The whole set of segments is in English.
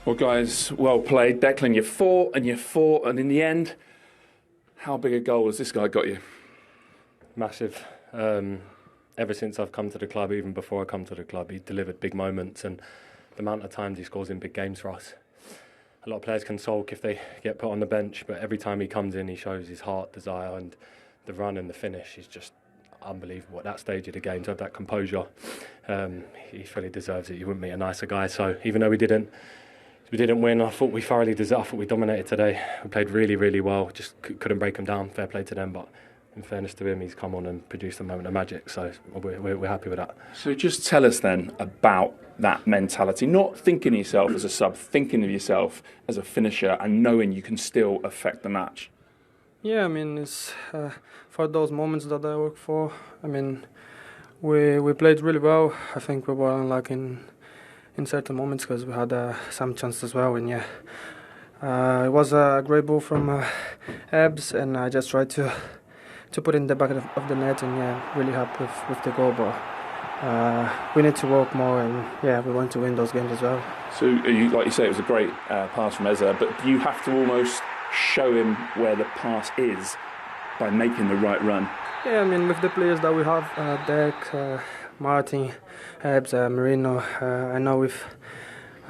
Well, guys, well played. Declan, you fought, and in the end, how big a goal has this guy got you? Massive. Ever since I've come to the club, even before I come to the club, he delivered big moments, and the amount of times he scores in big games for us. A lot of players can sulk if they get put on the bench, but every time he comes in, he shows his heart, desire, and the run and the finish is just unbelievable. At that stage of the game, to have that composure, he fully deserves it. You wouldn't meet a nicer guy. So even though we didn't win, I thought we thoroughly deserved. I thought we dominated today. We played really, really well. Just couldn't break them down. Fair play to them, but in fairness to him, he's come on and produced a moment of magic. So we're happy with that. So just tell us then about that mentality. Not thinking of yourself as a sub, thinking of yourself as a finisher, and knowing you can still affect the match. Yeah, I mean, it's for those moments that I work for. I mean, we played really well. I think we were unlucky in certain moments because we had some chances as well. And yeah, it was a great ball from Ebbs, and I just tried to put it in the back of the net, and yeah, really happy with the goal. But we need to work more, and yeah, we want to win those games as well. So, like you say, it was a great pass from Eza, but you have to almost show him where the pass is by making the right run. Yeah, I mean, with the players that we have, Dek, Martin, Ebbs, Marino, I know if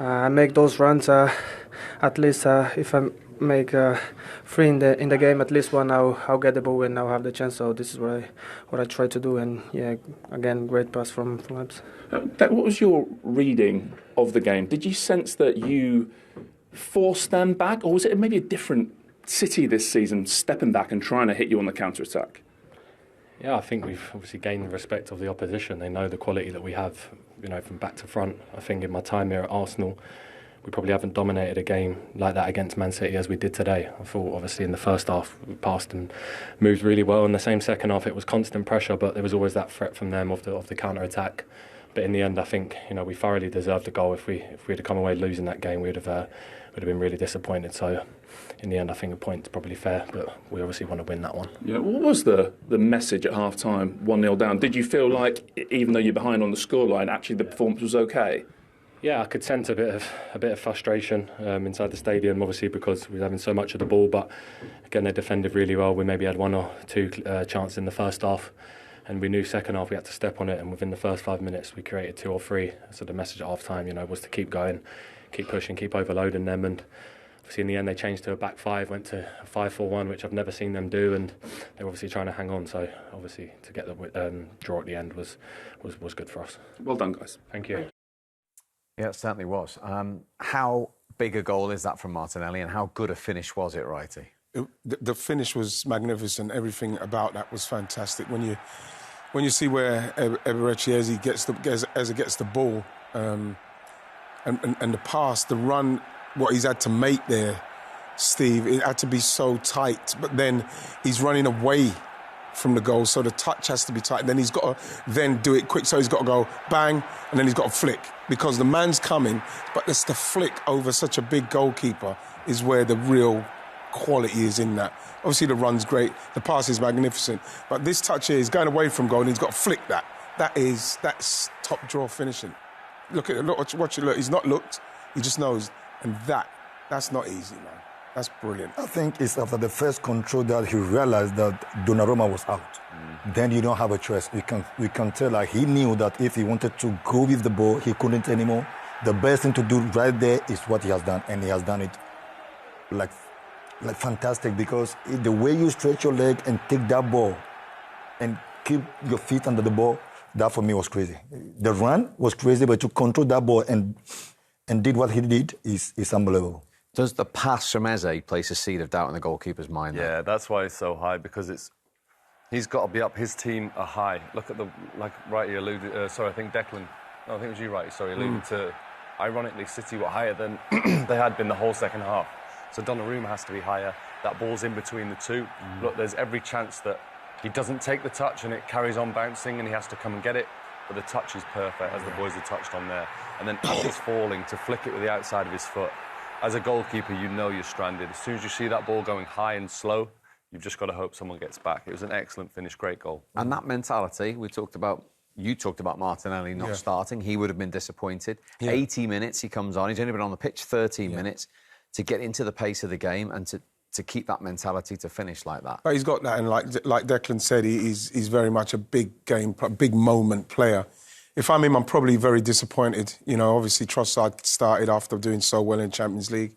I make those runs, at least if I make 3 in the game, at least one I'll get the ball and I'll have the chance. So this is what I try to do. And yeah, again, great pass from Ebbs. What was your reading of the game? Did you sense that you forced them back, or was it maybe a different City this season stepping back and trying to hit you on the counter-attack? Yeah, I think we've obviously gained the respect of the opposition. They know the quality that we have, from back to front. I think in my time here at Arsenal, we probably haven't dominated a game like that against Man City as we did today. I thought obviously in the first half we passed and moved really well. In the same second half it was constant pressure, but there was always that threat from them of the counter-attack. But in the end, I think we thoroughly deserved the goal. If we had come away losing that game, we would have been really disappointed. So in the end, I think a point's probably fair, but we obviously want to win that one. Yeah, what was the message at half time, 1-0 down? Did you feel like, even though you're behind on the scoreline, actually the performance was okay? Yeah, I could sense a bit of frustration inside the stadium, obviously because we were having so much of the ball. But again, they defended really well. We maybe had 1 or 2 chances in the first half, and we knew second half we had to step on it. And within the first 5 minutes, we created 2 or 3. So the message at half time, was to keep going, keep pushing, keep overloading them. And obviously in the end, they changed to a back 5, went to a 5-4-1, which I've never seen them do. And they're obviously trying to hang on. So obviously to get the draw at the end was good for us. Well done, guys. Thank you. Yeah, it certainly was. How big a goal is that from Martinelli, and how good a finish was it, Wrighty? The finish was magnificent. Everything about that was fantastic. When you see where Eberechi gets the ball, and the pass, the run, what he's had to make there, Steve, it had to be so tight. But then he's running away from the goal, so the touch has to be tight. And then he's got to then do it quick, so he's got to go bang, and then he's got to flick. Because the man's coming, but it's the flick over such a big goalkeeper is where the real quality is in that. Obviously the run's great, the pass is magnificent, but this touch here is going away from goal and he's got to flick that. That's top draw finishing. Look at it, watch it, look. He's not looked, he just knows. And that's not easy, man. That's brilliant. I think it's after the first control that he realised that Donnarumma was out. Then you don't have a choice. We can tell like he knew that if he wanted to go with the ball, he couldn't anymore. The best thing to do right there is what he has done, and he has done it like fantastic, because the way you stretch your leg and take that ball and keep your feet under the ball, that for me was crazy. The run was crazy, but to control that ball and did what he did is unbelievable. Does the pass from Eze place a seed of doubt in the goalkeeper's mind? Yeah, though? That's why it's so high, because he's got to be up. His team are high. Look at Wrighty alluded. I think Declan. No, I think it was you, Wrighty. Sorry, alluded to. Ironically, City were higher than they had been the whole second half. So Donnarumma has to be higher. That ball's in between the two. Look, there's every chance that he doesn't take the touch and it carries on bouncing and he has to come and get it. But the touch is perfect, as the boys have touched on there. And then as it's falling, to flick it with the outside of his foot. As a goalkeeper, you know you're stranded. As soon as you see that ball going high and slow, you've just got to hope someone gets back. It was an excellent finish, great goal. And that mentality, we talked about you talked about Martinelli not starting. He would have been disappointed. 80 minutes he comes on. He's only been on the pitch 13 minutes to get into the pace of the game and to keep that mentality to finish like that. But he's got that, and like Declan said, he's very much a big moment player. If I'm him, I'm probably very disappointed. You know, obviously Trossard started after doing so well in Champions League.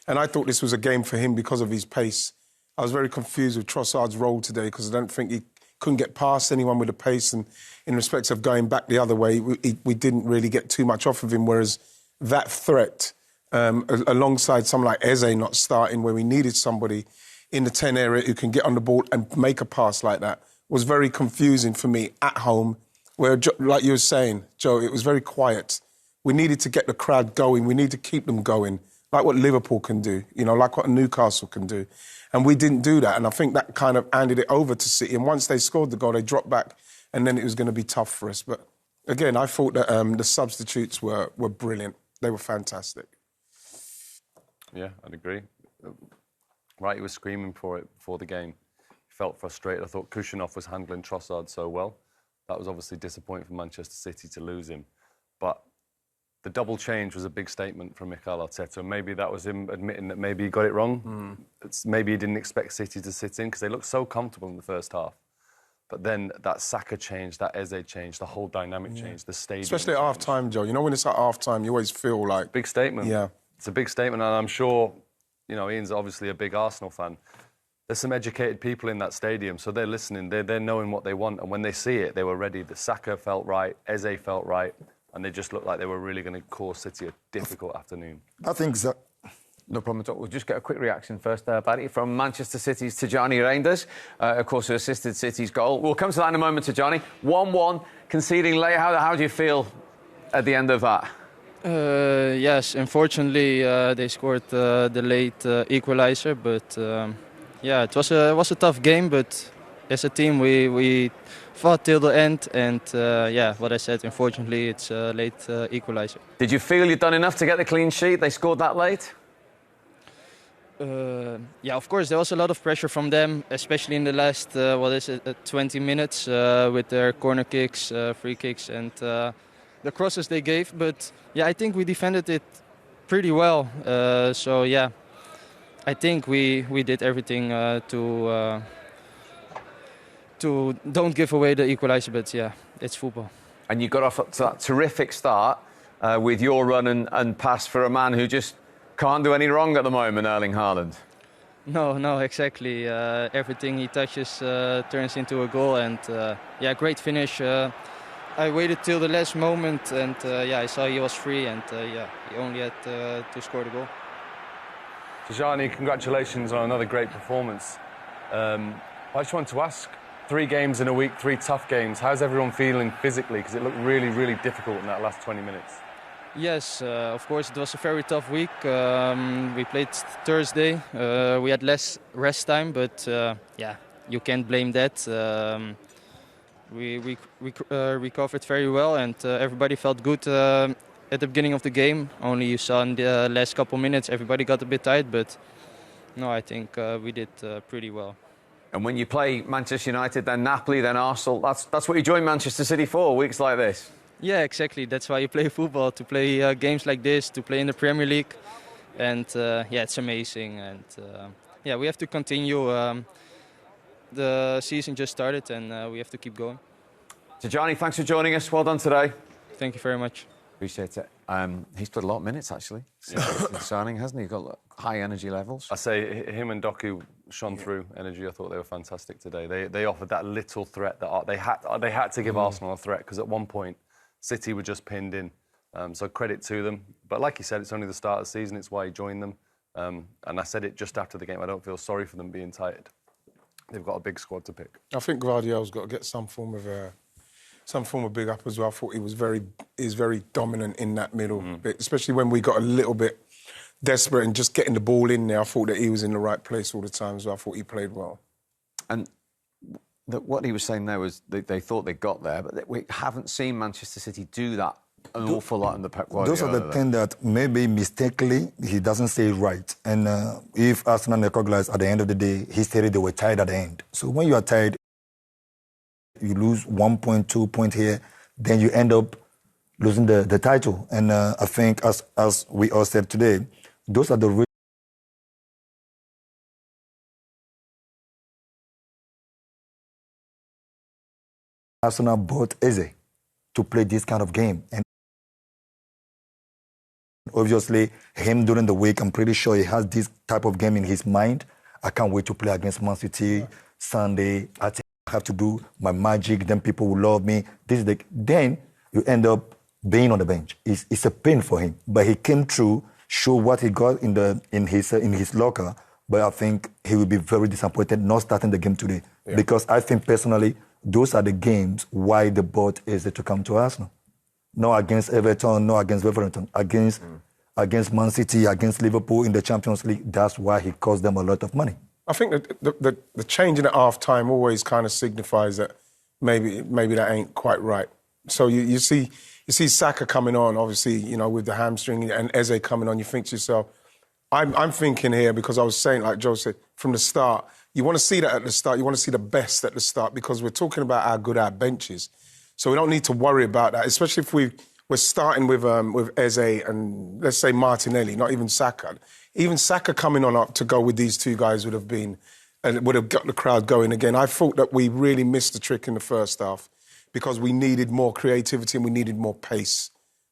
And I thought this was a game for him because of his pace. I was very confused with Trossard's role today because I don't think he couldn't get past anyone with the pace. And in respect of going back the other way, we didn't really get too much off of him. Whereas that threat, alongside someone like Eze not starting, where we needed somebody in the 10 area who can get on the ball and make a pass like that, was very confusing for me at home. Where, like you were saying, Joe, it was very quiet. We needed to get the crowd going. We need to keep them going, like what Liverpool can do, you know, like what Newcastle can do. And we didn't do that. And I think that kind of handed it over to City. And once they scored the goal, they dropped back. And then it was going to be tough for us. But again, I thought that the substitutes were brilliant. They were fantastic. Yeah, I'd agree. Right, he was screaming for it before the game. He felt frustrated. I thought Kushinov was handling Trossard so well. That was obviously disappointing for Manchester City to lose him. But the double change was a big statement from Mikel Arteta. Maybe that was him admitting that maybe he got it wrong. Maybe he didn't expect City to sit in because they looked so comfortable in the first half. But then that Saka change, that Eze change, the whole dynamic change, the stadium. Especially at half-time, Joe. You know, when it's at half-time, you always feel like... Big statement. Yeah. It's a big statement, and I'm sure, you know, Ian's obviously a big Arsenal fan. There's some educated people in that stadium, so they're listening, they're knowing what they want, and when they see it, they were ready. The Saka felt right, Eze felt right, and they just looked like they were really going to cause City a difficult afternoon. I think so. No problem at all. We'll just get a quick reaction first, Barry, from Manchester City's Tijjani Reijnders, of course, who assisted City's goal. We'll come to that in a moment, Tijjani. 1-1, conceding late. How do you feel at the end of that? Yes, unfortunately, they scored the late equalizer, but yeah, it was a tough game. But as a team, we fought till the end, and yeah, what I said. Unfortunately, it's a late equalizer. Did you feel you'd done enough to get the clean sheet? They scored that late. Yeah, of course, there was a lot of pressure from them, especially in the last 20 minutes with their corner kicks, free kicks, and the crosses they gave. But yeah, I think we defended it pretty well. So yeah, I think we did everything to don't give away the equalizer. But yeah, it's football. And you got off to that terrific start with your run and pass for a man who just can't do any wrong at the moment, Erling Haaland. No, exactly. Everything he touches turns into a goal, and yeah, great finish. I waited till the last moment, and yeah, I saw he was free, and yeah, he only had to score the goal. Tijjani, congratulations on another great performance. I just want to ask, 3 games in a week, 3 tough games. How's everyone feeling physically? Because it looked really, really difficult in that last 20 minutes. Yes, of course, it was a very tough week. We played Thursday. We had less rest time, but yeah, you can't blame that. We recovered very well, and everybody felt good at the beginning of the game. Only you saw in the last couple minutes, everybody got a bit tired, but no, I think we did pretty well. And when you play Manchester United, then Napoli, then Arsenal, that's what you join Manchester City for, weeks like this. Yeah, exactly. That's why you play football, to play games like this, to play in the Premier League. And yeah, it's amazing. And yeah, we have to continue. The season just started, and we have to keep going. Tijjani, thanks for joining us. Well done today. Thank you very much. Appreciate it. He's played a lot of minutes, actually, since signing, hasn't he? He's got high energy levels. I say him and Doku shone through energy. I thought they were fantastic today. They offered that little threat that they had to give Arsenal a threat, because at one point City were just pinned in. So credit to them. But like you said, it's only the start of the season. It's why he joined them. And I said it just after the game. I don't feel sorry for them being tired. They've got a big squad to pick. I think Guardiola's got to get some form of big up as well. I thought he was very dominant in that middle bit, especially when we got a little bit desperate and just getting the ball in there. I thought that he was in the right place all the time, so I thought he played well. And what he was saying there was they thought they got there, but we haven't seen Manchester City do that an awful lot in the Pep Guardiola. Those are the things that maybe mistakenly he doesn't say it right. And if Arsenal recognise at the end of the day, he stated they were tired at the end. So when you are tired, you lose 1 point, 2 points here, then you end up losing the title. And I think, as we all said today, those are the real Arsenal bought Eze to play this kind of game. And obviously, him during the week, I'm pretty sure he has this type of game in his mind. I can't wait to play against Man City Sunday. I think I have to do my magic, then people will love me. Then you end up being on the bench. It's a pain for him. But he came through, show what he got in his locker. But I think he will be very disappointed not starting the game today. Yeah. Because I think personally, those are the games why the bought Eze to come to Arsenal. Not against Everton, not against Wolverhampton, against Man City, against Liverpool in the Champions League. That's why he cost them a lot of money. I think that the change in at half time always kind of signifies that maybe that ain't quite right. So you see Saka coming on, obviously, with the hamstring, and Eze coming on. You think to yourself, I'm thinking here, because I was saying, like Joe said, from the start, you want to see that at the start. You want to see the best at the start, because we're talking about how good our bench is. So we don't need to worry about that, especially if we're starting with Eze and, let's say, Martinelli, not even Saka. Even Saka coming on up to go with these two guys would have got the crowd going again. I thought that we really missed the trick in the first half because we needed more creativity and we needed more pace,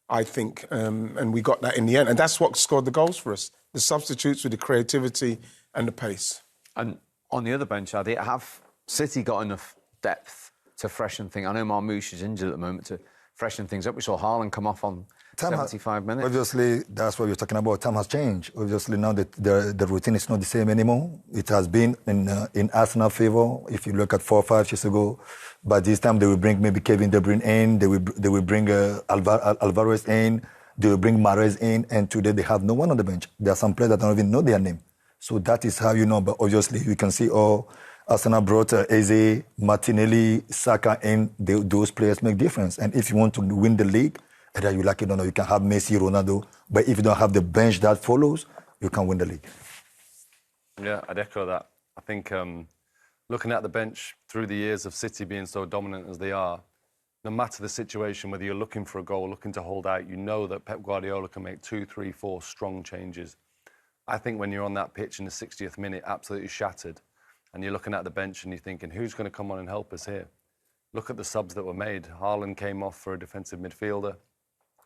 I think. And we got that in the end. And that's what scored the goals for us. The substitutes with the creativity and the pace. And on the other bench, Adi, have City got enough depth to freshen things? I know Marmoush is injured at the moment, to freshen things up. We saw Haaland come off on 75 minutes. Obviously, that's what you're talking about. Time has changed. Obviously, now the routine is not the same anymore. It has been in Arsenal favour. If you look at 4 or 5 years ago, but this time they will bring maybe Kevin De Bruyne in. They will bring Alvarez in. They will bring Mahrez in. And today they have no one on the bench. There are some players that don't even know their name. So that is how you know. But obviously, you can see Arsenal brought Eze, Martinelli, Saka in. Those players make difference. And if you want to win the league, either you like it or not, you can have Messi, Ronaldo. But if you don't have the bench that follows, you can win the league. Yeah, I'd echo that. I think looking at the bench through the years of City being so dominant as they are, no matter the situation, whether you're looking for a goal, looking to hold out, you know that Pep Guardiola can make 2, 3, 4 strong changes. I think when you're on that pitch in the 60th minute, absolutely shattered, and you're looking at the bench and you're thinking, who's going to come on and help us here? Look at the subs that were made. Haaland came off for a defensive midfielder.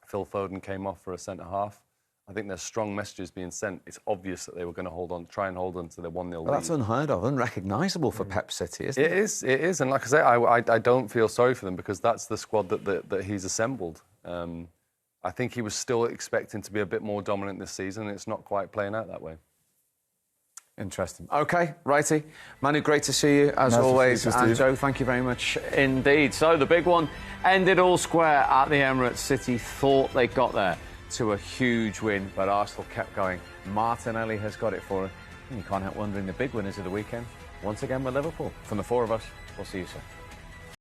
Phil Foden came off for a centre-half. I think there's strong messages being sent. It's obvious that they were going to try and hold on to the 1-0 lead. That's unheard of, unrecognisable for Pep City, isn't it? It is. And like I say, I don't feel sorry for them because that's the squad that he's assembled. I think he was still expecting to be a bit more dominant this season, and it's not quite playing out that way. Interesting. OK, righty. Manu, great to see you, as always. And Joe, thank you very much indeed. So the big one ended all square at the Emirates. City thought they got there to a huge win, but Arsenal kept going. Martinelli has got it for him. And you can't help wondering the big winners of the weekend. Once again with Liverpool. From the 4 of us, we'll see you soon.